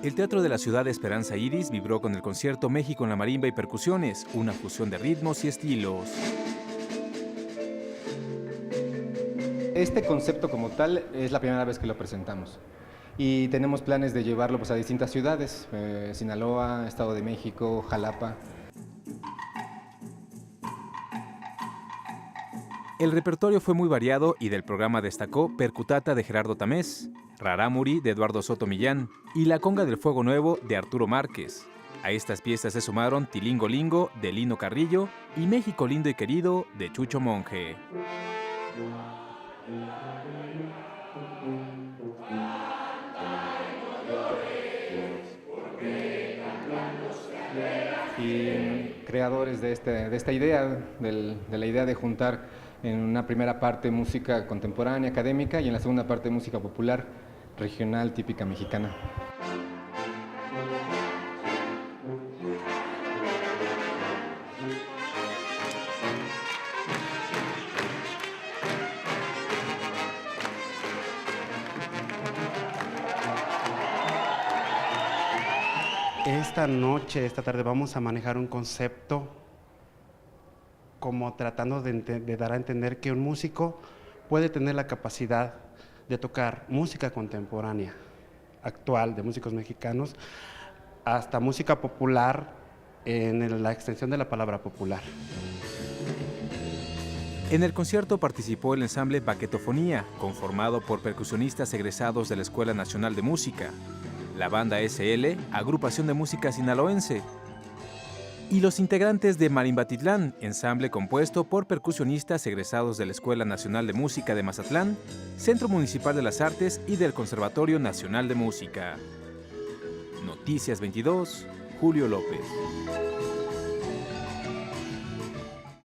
El Teatro de la Ciudad de Esperanza Iris vibró con el concierto México en la marimba y percusiones, una fusión de ritmos y estilos. Este concepto como tal es la primera vez que lo presentamos y tenemos planes de llevarlo a distintas ciudades, Sinaloa, Estado de México, Jalapa. El repertorio fue muy variado y del programa destacó Percutata de Gerardo Tamés, Rarámuri de Eduardo Soto Millán y La Conga del Fuego Nuevo de Arturo Márquez. A estas piezas se sumaron Tilingo Lingo de Lino Carrillo y México Lindo y Querido de Chucho Monje. Y creadores de esta idea, de la idea de juntar en una primera parte música contemporánea, académica, y en la segunda parte música popular, regional, típica mexicana. Esta noche, esta tarde, vamos a manejar un concepto como tratando de dar a entender que un músico puede tener la capacidad de tocar música contemporánea, actual, de músicos mexicanos, hasta música popular en la extensión de la palabra popular. En el concierto participó el ensamble Baquetofonía, conformado por percusionistas egresados de la Escuela Nacional de Música, la banda SL, agrupación de música sinaloense, y los integrantes de Marimbatitlán, ensamble compuesto por percusionistas egresados de la Escuela Nacional de Música de Mazatlán, Centro Municipal de las Artes y del Conservatorio Nacional de Música. Noticias 22, Julio López.